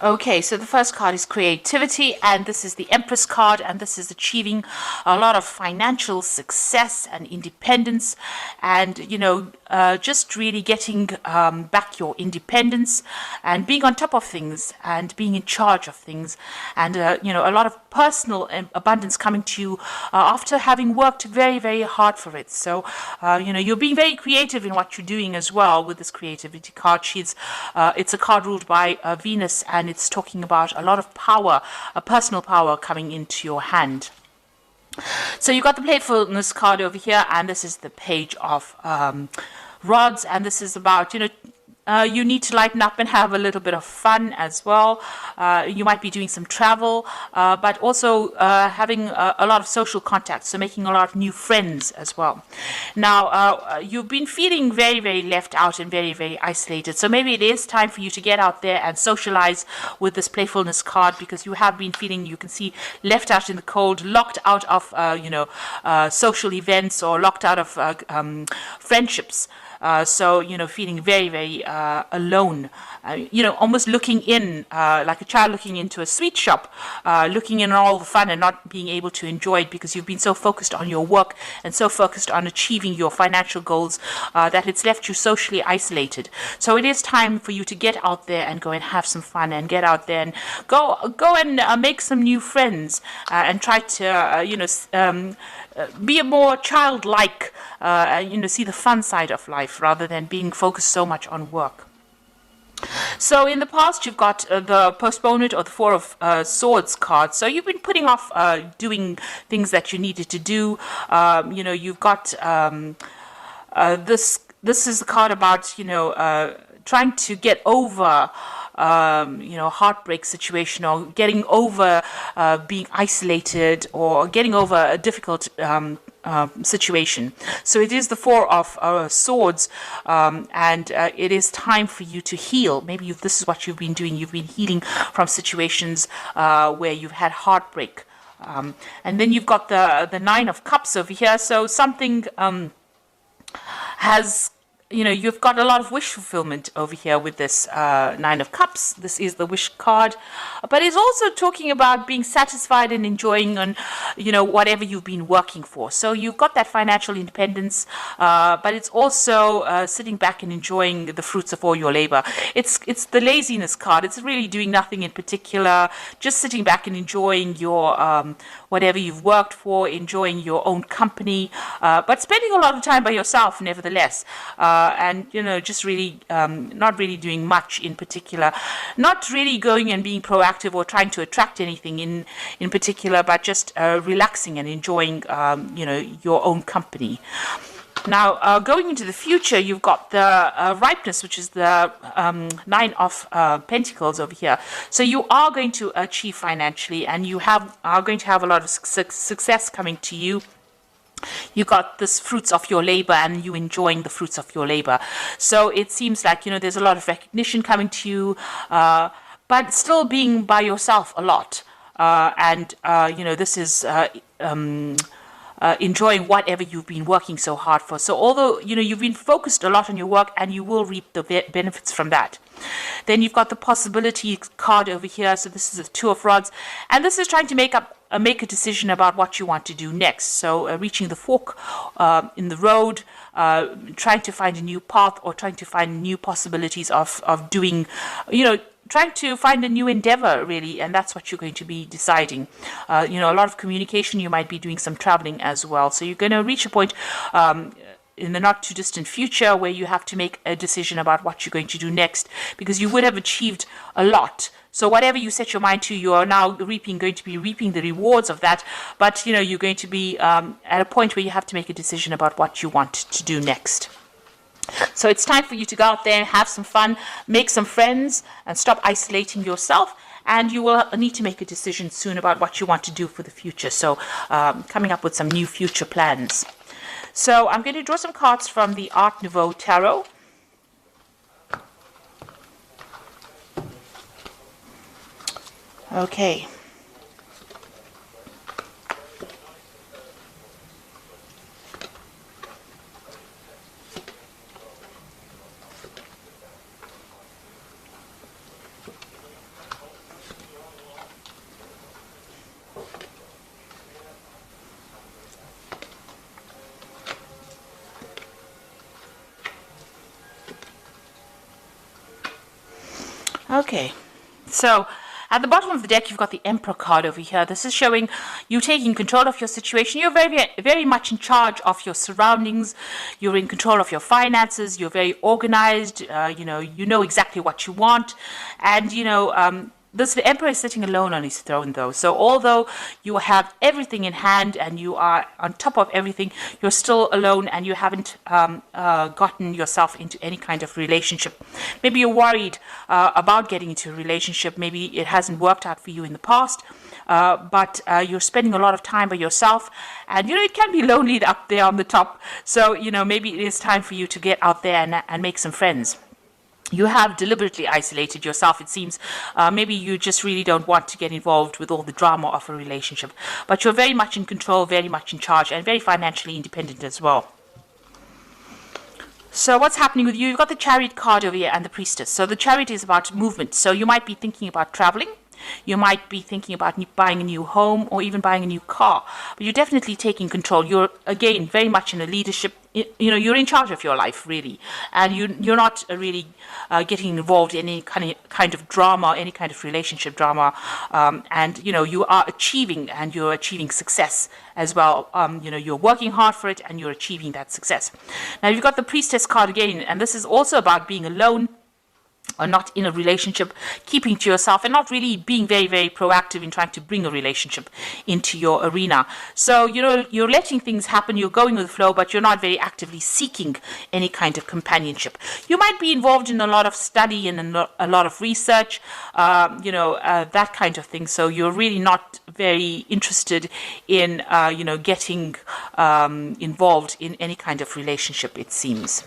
Okay, so the first card is creativity, and this is the Empress card, and this is achieving a lot of financial success and independence, and just really getting back your independence and being on top of things and being in charge of things, and a lot of personal abundance coming to you after having worked very, very hard for it. So you're being very creative in what you're doing as well with this creativity card. It's a card ruled by Venus, and it's talking about a lot of power, a personal power coming into your hand. So you got the playfulness card over here, and this is the Page of Rods, and this is about you need to lighten up and have a little bit of fun as well. You might be doing some travel, but also having a lot of social contacts, so making a lot of new friends as well. Now, you've been feeling very, very left out and very, very isolated. So maybe it is time for you to get out there and socialize with this playfulness card, because you have been feeling, you can see, left out in the cold, locked out of, social events, or locked out of friendships. So, feeling very, very alone, almost looking in, like a child looking into a sweet shop, looking in all the fun and not being able to enjoy it because you've been so focused on your work and so focused on achieving your financial goals that it's left you socially isolated. So it is time for you to get out there and go and have some fun, and get out there and go and make some new friends, and try to, be a more childlike, see the fun side of life rather than being focused so much on work. So in the past, you've got the postponement or the Four of Swords card. So you've been putting off doing things that you needed to do. You've got this. This is the card about trying to get over heartbreak situation, or getting over being isolated, or getting over a difficult situation. So it is the Four of Swords, and it is time for you to heal. Maybe this is what you've been doing. You've been healing from situations where you've had heartbreak. And then you've got the Nine of Cups over here. So something has you've got a lot of wish fulfillment over here with this Nine of Cups. This is the wish card, but it's also talking about being satisfied and enjoying on, whatever you've been working for. So you've got that financial independence, but it's also sitting back and enjoying the fruits of all your labor. It's the laziness card. It's really doing nothing in particular, just sitting back and enjoying your whatever you've worked for, enjoying your own company, but spending a lot of time by yourself nevertheless. And just really not really doing much in particular, not really going and being proactive or trying to attract anything in particular, but just relaxing and enjoying your own company. Now, going into the future, you've got the ripeness, which is the Nine of Pentacles over here. So you are going to achieve financially, and you are going to have a lot of success coming to you. You got this fruits of your labor, and you enjoying the fruits of your labor. So it seems like there's a lot of recognition coming to you, but still being by yourself a lot. This is enjoying whatever you've been working so hard for. So although you've been focused a lot on your work, and you will reap the benefits from that. Then you've got the possibility card over here. So this is the Two of Rods, and this is trying to make a decision about what you want to do next. So reaching the fork in the road, trying to find a new path, or trying to find new possibilities of doing, trying to find a new endeavor, really, and that's what you're going to be deciding. A lot of communication. You might be doing some traveling as well. So you're going to reach a point in the not too distant future where you have to make a decision about what you're going to do next, because you would have achieved a lot. So whatever you set your mind to, you are now going to be reaping the rewards of that. But you're going to be at a point where you have to make a decision about what you want to do next. So it's time for you to go out there and have some fun, make some friends, and stop isolating yourself. And you will need to make a decision soon about what you want to do for the future. So coming up with some new future plans. So I'm going to draw some cards from the Art Nouveau Tarot. Okay. Okay, so at the bottom of the deck, you've got the Emperor card over here. This is showing you taking control of your situation. You're very much in charge of your surroundings. You're in control of your finances. You're very organized. You know exactly what you want, and the emperor is sitting alone on his throne, though. So although you have everything in hand and you are on top of everything, you're still alone and you haven't gotten yourself into any kind of relationship. Maybe you're worried about getting into a relationship. Maybe it hasn't worked out for you in the past. But you're spending a lot of time by yourself, and it can be lonely up there on the top. So maybe it is time for you to get out there and make some friends. You have deliberately isolated yourself, it seems. Maybe you just really don't want to get involved with all the drama of a relationship. But you're very much in control, very much in charge, and very financially independent as well. So what's happening with you? You've got the Chariot card over here and the Priestess. So the Chariot is about movement. So you might be thinking about traveling. You might be thinking about buying a new home or even buying a new car. But you're definitely taking control. You're, again, very much in a leadership. You're in charge of your life, really. And you're not really getting involved in any kind of drama, any kind of relationship drama. You are achieving, and you're achieving success as well. You're working hard for it and you're achieving that success. Now, you've got the Priestess card again, and this is also about being alone, or not in a relationship, keeping to yourself, and not really being very, very proactive in trying to bring a relationship into your arena. So, you're letting things happen, you're going with the flow, but you're not very actively seeking any kind of companionship. You might be involved in a lot of study and a lot of research, that kind of thing. So you're really not very interested in, getting involved in any kind of relationship, it seems.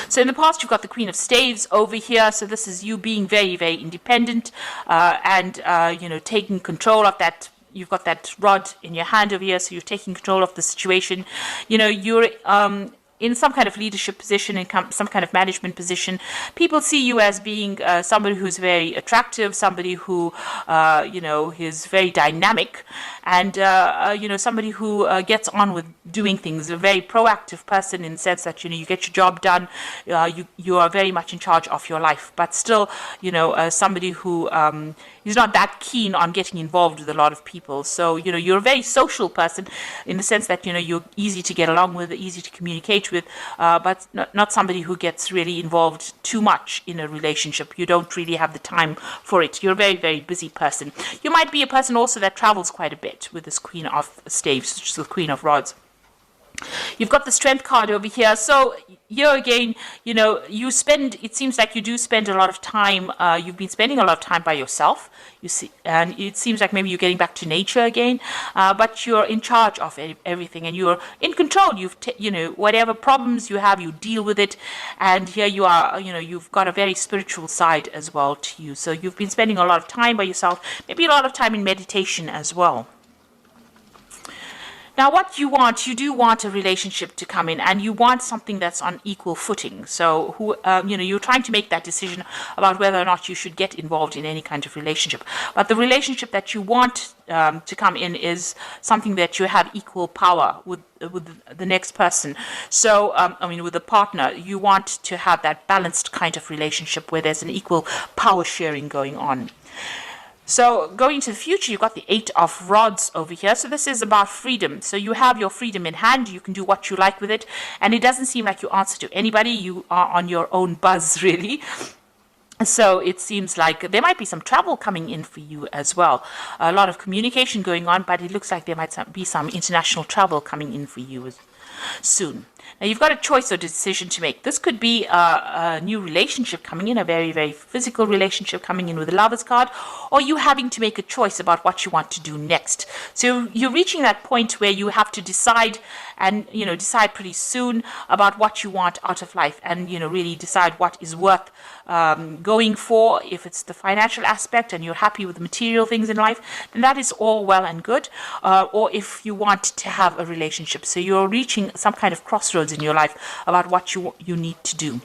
So in the past, you've got the Queen of Staves over here. So this is you being very, very independent and taking control of that. You've got that rod in your hand over here, so you're taking control of the situation. You're in some kind of leadership position, in some kind of management position. People see you as being somebody who's very attractive, somebody who, is very dynamic, and, somebody who gets on with doing things, a very proactive person in the sense that, you get your job done, you are very much in charge of your life, but still, somebody who is not that keen on getting involved with a lot of people. So, you're a very social person in the sense that, you're easy to get along with, easy to communicate with, but not somebody who gets really involved too much in a relationship. You don't really have the time for it. You're a very, very busy person. You might be a person also that travels quite a bit with this Queen of Staves, which is the Queen of Rods. You've got the Strength card over here. So here again, it seems like you do spend a lot of time, you've been spending a lot of time by yourself, you see, and it seems like maybe you're getting back to nature again, but you're in charge of everything and you're in control. Whatever problems you have, you deal with it. And here you are, you've got a very spiritual side as well to you. So you've been spending a lot of time by yourself, maybe a lot of time in meditation as well. Now, what you do want a relationship to come in, and you want something that's on equal footing. So, you're trying to make that decision about whether or not you should get involved in any kind of relationship. But the relationship that you want to come in is something that you have equal power with the next person. So, with the partner, you want to have that balanced kind of relationship where there's an equal power sharing going on. So going into the future, you've got the Eight of Rods over here. So this is about freedom. So you have your freedom in hand. You can do what you like with it. And it doesn't seem like you answer to anybody. You are on your own buzz, really. So it seems like there might be some travel coming in for you as well. A lot of communication going on, but it looks like there might be some international travel coming in for you soon. Now, you've got a choice or decision to make. This could be a new relationship coming in, a very, very physical relationship coming in with the Lovers card, or you having to make a choice about what you want to do next. So you're reaching that point where you have to decide and, decide pretty soon about what you want out of life and, really decide what is worth going for. If it's the financial aspect and you're happy with the material things in life, then that is all well and good. Or if you want to have a relationship. So you're reaching some kind of crossroads in your life about what you need to do.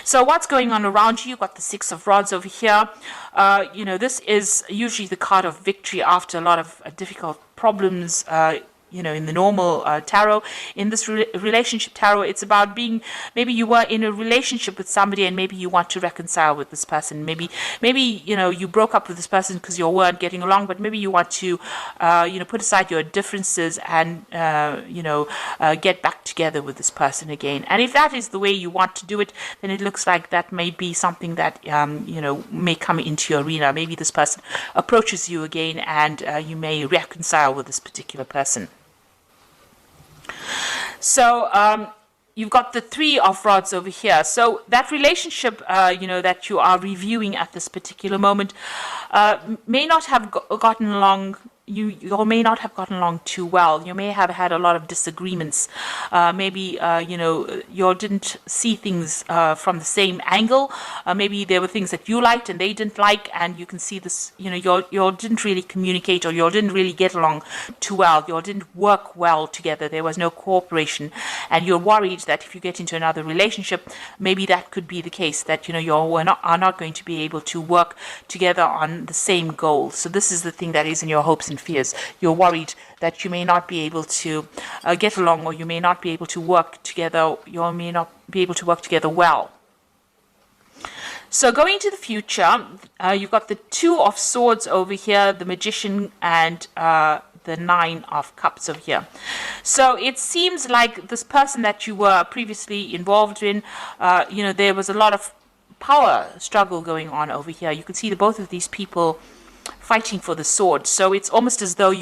So what's going on around you? You've got the Six of Rods over here. This is usually the card of victory after a lot of difficult problems. in the normal tarot. In this relationship tarot, it's about being, maybe you were in a relationship with somebody and maybe you want to reconcile with this person. Maybe you broke up with this person because you weren't getting along, but maybe you want to put aside your differences and get back together with this person again. And if that is the way you want to do it, then it looks like that may be something that may come into your arena. Maybe this person approaches you again and you may reconcile with this particular person. So you've got the Three of Rods over here. So that relationship, that you are reviewing at this particular moment may not have gotten along. You may not have gotten along too well. You may have had a lot of disagreements. Maybe, you didn't see things from the same angle. Maybe there were things that you liked and they didn't like, and you can see this, you didn't really communicate, or you didn't really get along too well. You didn't work well together. There was no cooperation, and you're worried that if you get into another relationship, maybe that could be the case, that, you are not going to be able to work together on the same goal. So this is the thing that is in your hopes and fears. You're worried that you may not be able to get along, or you may not be able to work together. You may not be able to work together well. So going into the future, you've got the Two of Swords over here, the Magician, and the Nine of Cups over here. So it seems like this person that you were previously involved in, there was a lot of power struggle going on over here. You can see that both of these people fighting for the sword. So it's almost as though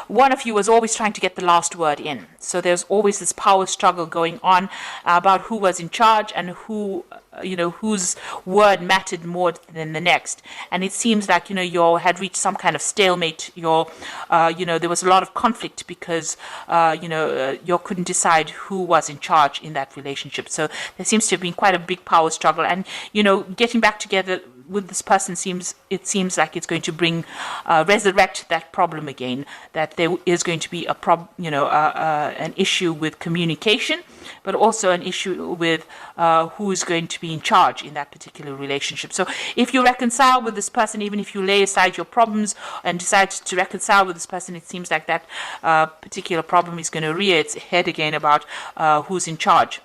one of you was always trying to get the last word in. So there's always this power struggle going on about who was in charge and whose word mattered more than the next. And it seems like, you had reached some kind of stalemate. There was a lot of conflict because, you couldn't decide who was in charge in that relationship. So there seems to have been quite a big power struggle. And, getting back together with this person seems like it's going to resurrect that problem again, that there is going to be an issue with communication, but also an issue with who is going to be in charge in that particular relationship. So if you reconcile with this person, even if you lay aside your problems and decide to reconcile with this person, it seems like that particular problem is going to rear its head again about who's in charge.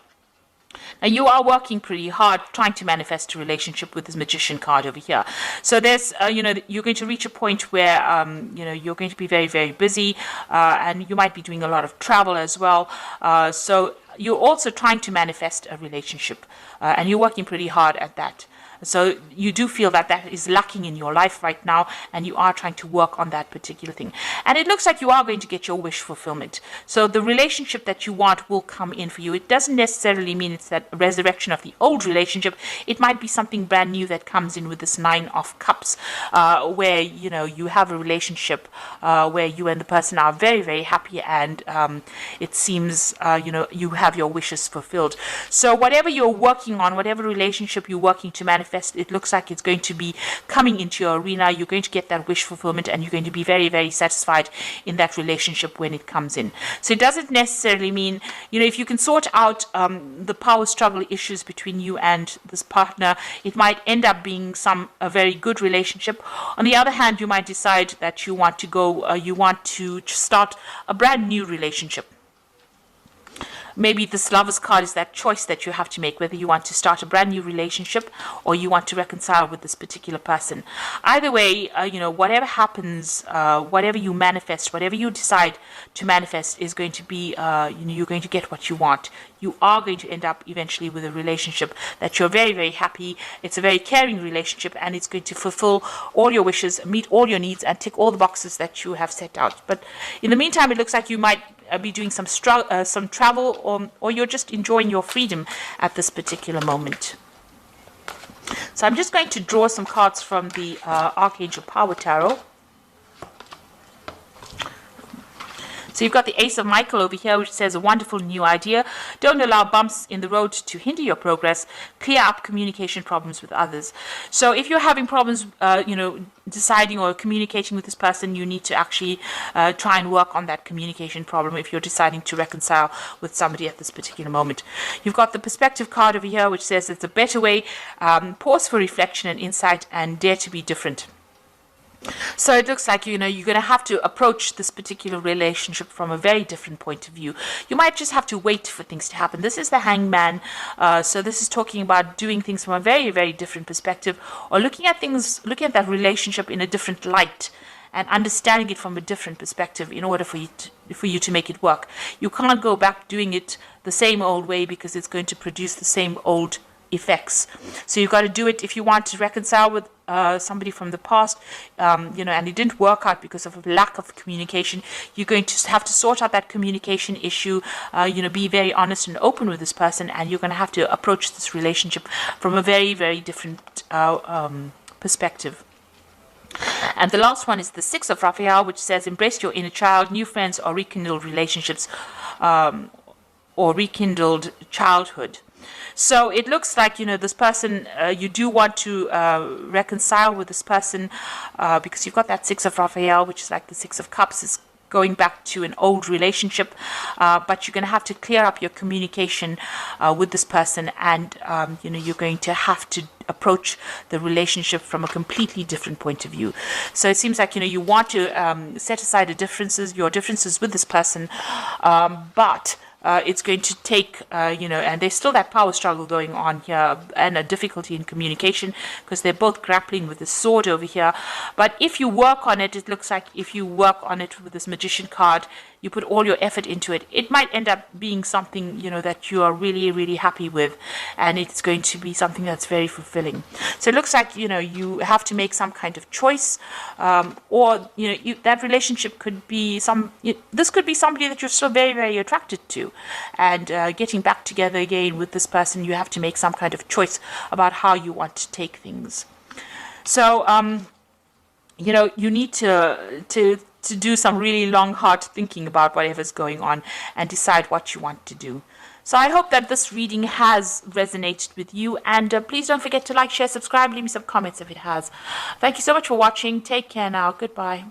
Now, you are working pretty hard trying to manifest a relationship with this Magician card over here. So there's, you're going to reach a point where, you're going to be very, very busy, and you might be doing a lot of travel as well. So you're also trying to manifest a relationship, and you're working pretty hard at that. So you do feel that that is lacking in your life right now, and you are trying to work on that particular thing. And it looks like you are going to get your wish fulfillment. So the relationship that you want will come in for you. It doesn't necessarily mean it's that resurrection of the old relationship. It might be something brand new that comes in with this Nine of Cups, where, you have a relationship where you and the person are very, very happy, and it seems, you have your wishes fulfilled. So whatever you're working on, whatever relationship you're working to manifest, it looks like it's going to be coming into your arena. You're going to get that wish fulfillment, and you're going to be very, very satisfied in that relationship when it comes in. So it doesn't necessarily mean, if you can sort out the power struggle issues between you and this partner, it might end up being a very good relationship. On the other hand, you might decide that you want to start a brand new relationship. Maybe this Lover's card is that choice that you have to make, whether you want to start a brand new relationship or you want to reconcile with this particular person. Either way, whatever happens, whatever you manifest, whatever you decide to manifest is going to be, you're going to get what you want. You are going to end up eventually with a relationship that you're very, very happy. It's a very caring relationship, and it's going to fulfill all your wishes, meet all your needs, and tick all the boxes that you have set out. But in the meantime, it looks like you might be doing some travel, or you're just enjoying your freedom at this particular moment. So I'm just going to draw some cards from the Archangel Power Tarot. So you've got the Ace of Michael over here, which says a wonderful new idea. Don't allow bumps in the road to hinder your progress. Clear up communication problems with others. So if you're having problems, deciding or communicating with this person, you need to actually try and work on that communication problem if you're deciding to reconcile with somebody at this particular moment. You've got the Perspective card over here, which says it's a better way. Pause for reflection and insight, and dare to be different. So it looks like, you're going to have to approach this particular relationship from a very different point of view. You might just have to wait for things to happen. This is the Hangman. So this is talking about doing things from a very, very different perspective, or looking at that relationship in a different light and understanding it from a different perspective in order for you to make it work. You can't go back doing it the same old way, because it's going to produce the same old effects. So you've got to do it if you want to reconcile with somebody from the past, and it didn't work out because of a lack of communication. You're going to have to sort out that communication issue, be very honest and open with this person, and you're going to have to approach this relationship from a very, very different perspective. And the last one is the Six of Raphael, which says, embrace your inner child, new friends, or rekindled relationships, or rekindled childhood. So it looks like, this person, you do want to reconcile with this person, because you've got that Six of Raphael, which is like the Six of Cups, is going back to an old relationship, but you're going to have to clear up your communication with this person, and you're going to have to approach the relationship from a completely different point of view. So it seems like, you want to set aside your differences with this person, but it's going to take, and there's still that power struggle going on here, and a difficulty in communication, because they're both grappling with the sword over here. But if you work on it, it looks like if you work on it with this Magician card, you put all your effort into it, it might end up being something, that you are really, really happy with, and it's going to be something that's very fulfilling. So it looks like, you have to make some kind of choice, or, that relationship could be this could be somebody that you're still very, very attracted to, and getting back together again with this person, you have to make some kind of choice about how you want to take things. So, you need to do some really long, hard thinking about whatever's going on and decide what you want to do. So I hope that this reading has resonated with you, and please don't forget to like, share, subscribe, leave me some comments if it has. Thank you so much for watching. Take care now. Goodbye.